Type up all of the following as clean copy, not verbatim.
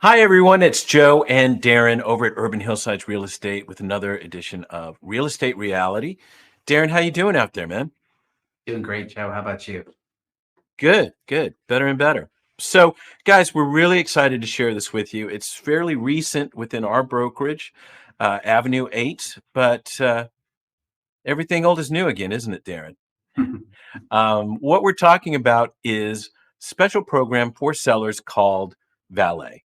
Hi, everyone. It's Joe and Darren over at Urban Hillsides Real Estate with another edition of Real Estate Reality. Darren, how you doing out there, man? Doing great, Joe. How about you? Good, good. Better and better. So, guys, we're really excited to share this with you. It's fairly recent within our brokerage, Avenue 8, but everything old is new again, isn't it, Darren? What we're talking about is special program for sellers called Valet.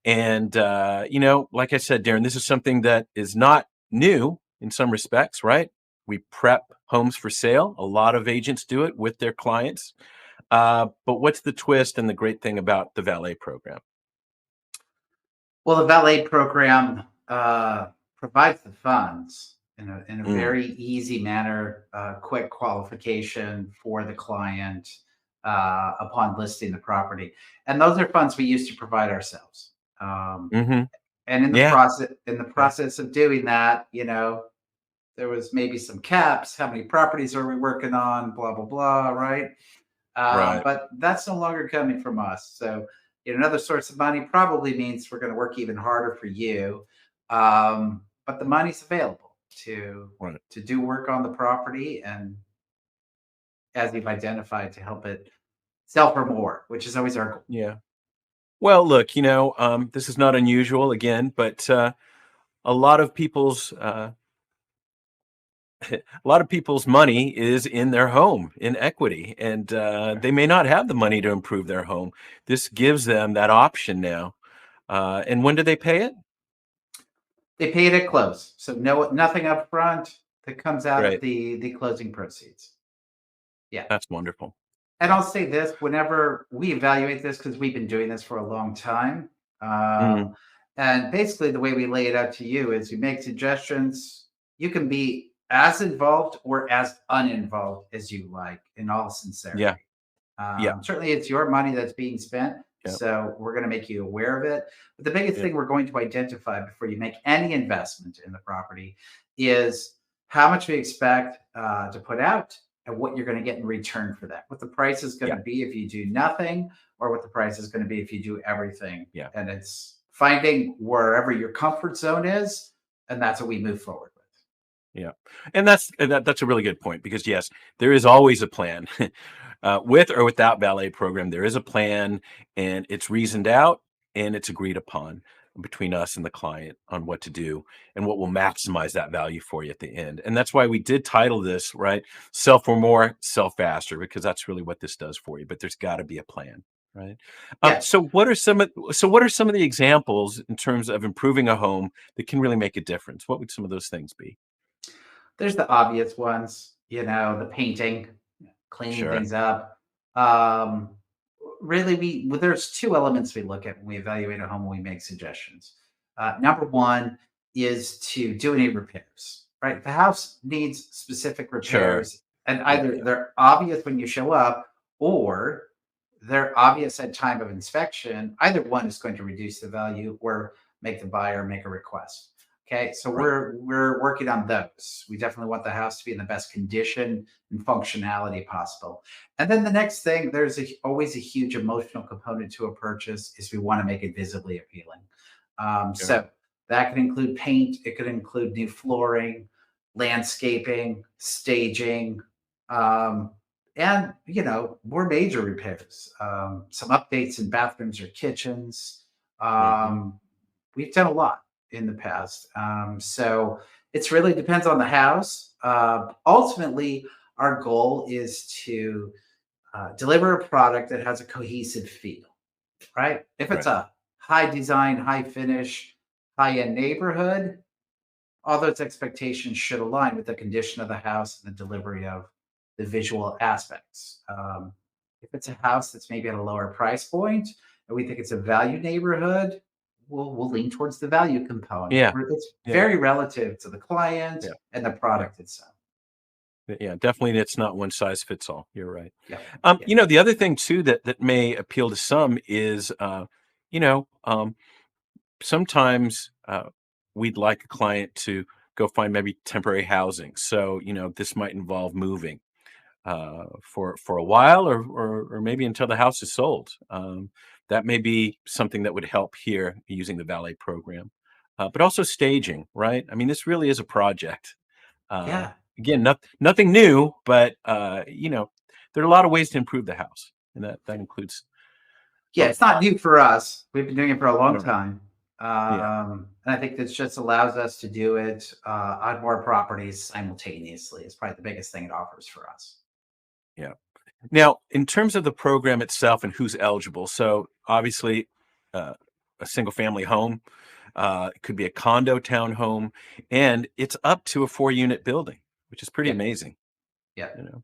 And, like I said, Darren, this is something that is not new in some respects, right? We prep homes for sale. A lot of agents do it with their clients. But what's the twist and the great thing about the valet program? Well, the valet program provides the funds in a Mm, very easy manner, quick qualification for the client upon listing the property, and those are funds we use to provide ourselves. hmm. And in the Yeah. Yeah. process of doing that, there was maybe some caps. How many properties are we working on? Blah blah blah. Right. Right. But that's no longer coming from us. So, another source of money probably means we're going to work even harder for you. But the money's available to Right. to do work on the property, and as you've identified, to help it sell for more, which is always our goal. Yeah. Well, look, this is not unusual again, but a lot of people's a lot of people's money is in their home in equity, and they may not have the money to improve their home. This gives them that option now. And when do they pay it? They pay it at close, so nothing up front that comes out of Right. the closing proceeds. Yeah. That's wonderful. And Yeah. I'll say this, whenever we evaluate this, because we've been doing this for a long time, Mm, and basically the way we lay it out to you is you make suggestions. You can be as involved or as uninvolved as you like, in all yeah. sincerity. Yeah. Certainly, it's your money that's being spent, Yeah. so we're going to make you aware of it. But the biggest Yeah. thing we're going to identify before you make any investment in the property is how much we expect to put out and what you're going to get in return for that. What the price is going Yeah. to be if you do nothing, or what the price is going to be if you do everything. Yeah. And it's finding wherever your comfort zone is, and that's what we move forward with. Yeah. And that's a really good point because yes, there is always a plan. With or without valet program, there is a plan and it's reasoned out and it's agreed upon between us and the client on what to do and what will maximize that value for you at the end. And that's why we did title this, right? Sell for more, sell faster, because that's really what this does for you. But there's got to be a plan, right? Yeah, So what are some of the examples in terms of improving a home that can really make a difference? What would some of those things be? there's the obvious ones, the painting, cleaning Sure. things up. Um, Really, there's two elements we look at when we evaluate a home when we make suggestions. Number one is to do any repairs. Right, if the house needs specific Sure. repairs, and Yeah, either yeah. they're obvious when you show up, or they're obvious at time of inspection. Either one is going to reduce the value or make the buyer make a request. Okay, so Right. we're working on those. We definitely want the house to be in the best condition and functionality possible. And then the next thing, always a huge emotional component to a purchase, is we want to make it visibly appealing. Sure. So that could include paint, it could include new flooring, landscaping, staging, um, and more major repairs, some updates in bathrooms or kitchens. Mhm. Um, we've done a lot in the past, so it's really depends on the house. Ultimately, our goal is to deliver a product that has a cohesive feel. Right? If it's Right. a high design, high finish, high end neighborhood, all those expectations should align with the condition of the house and the delivery of the visual aspects. If it's a house that's maybe at a lower price point and we think it's a value neighborhood, we'll lean towards the value component. Yeah. It's Yeah. very relative to the client Yeah. and the Yeah. product itself. Yeah, definitely it's not one size fits all. You're right. Yeah. Yeah. The other thing too that may appeal to some is, you know, sometimes we'd like a client to go find maybe temporary housing. So, this might involve moving for a while or maybe until the house is sold. that may be something that would help here using the valet program. But also staging, right? I mean, this really is a project. Uh, Yeah. Again, nothing new, but there are a lot of ways to improve the house, and that includes Yeah, both. it's not new for us. We've been doing it for a long No, time. yeah, And I think this just allows us to do it on more properties simultaneously. It's probably the biggest thing it offers for us. yeah. Now, in terms of the program itself and who's eligible, so obviously, uh, a single family home, it could be a condo townhome, and it's up to a 4-unit building, which is pretty Yeah, amazing. yeah, You know.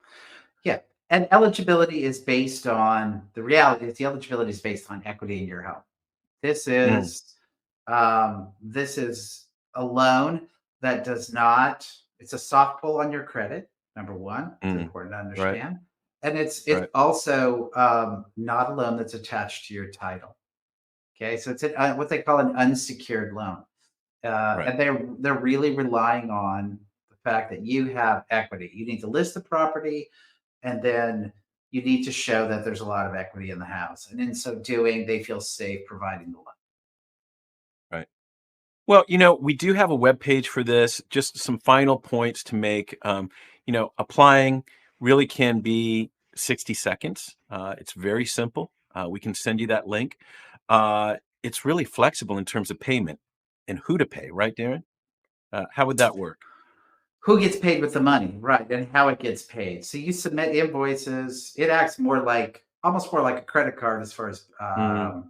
yeah. And eligibility is based on the reality is the eligibility is based on equity in your home. This Mm, is this is a loan that does not. It's a soft pull on your credit. Number one, it's mm, important to right, understand, and it's right, also not a loan that's attached to your title. Okay, so it's what they call an unsecured loan, right, and they're really relying on the fact that you have equity. You need to list the property, and then you need to show that there's a lot of equity in the house, and in so doing, they feel safe providing the loan. right. Well, we do have a web page for this. Just some final points to make. Applying really can be 60 seconds. It's very simple. We can send you that link. It's really flexible in terms of payment and who to pay, right, Darren? How would that work? Who gets paid with the money, right, and how it gets paid. So you submit invoices. It acts more like almost more like a credit card as far as Hmm.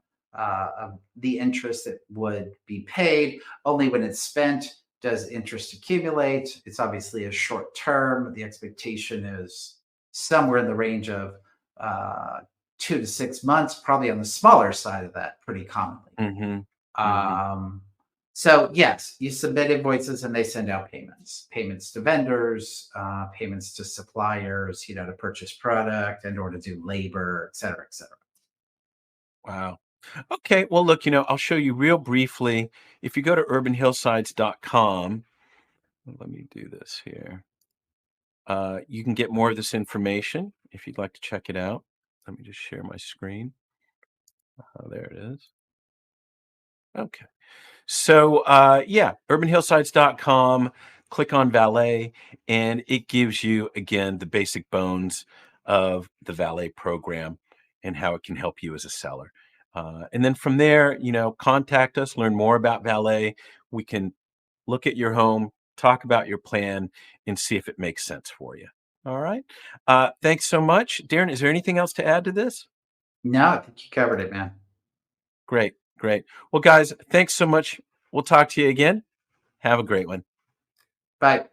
the interest that would be paid. Only when it's spent does interest accumulate. It's obviously a short term. The expectation is somewhere in the range of 2 to 6 months, probably on the smaller side of that, pretty commonly. Hmm. Hmm. Um, so yes, you submit invoices and they send out payments to vendors, payments to suppliers, to purchase product and or to do labor, et cetera, et cetera. Wow. Okay. Well, look, I'll show you real briefly. If you go to urbanhillsides.com, let me do this here. You can get more of this information if you'd like to check it out. Let me just share my screen. There it is. Okay. So, yeah, urbanhillsides.com, click on valet, and it gives you, again, the basic bones of the valet program and how it can help you as a seller. And then from there, contact us, learn more about valet. We can look at your home, talk about your plan, and see if it makes sense for you. All right. Thanks so much. Darren, is there anything else to add to this? No, I think you covered it, man. Great, great. Well, guys, thanks so much. We'll talk to you again. Have a great one. Bye.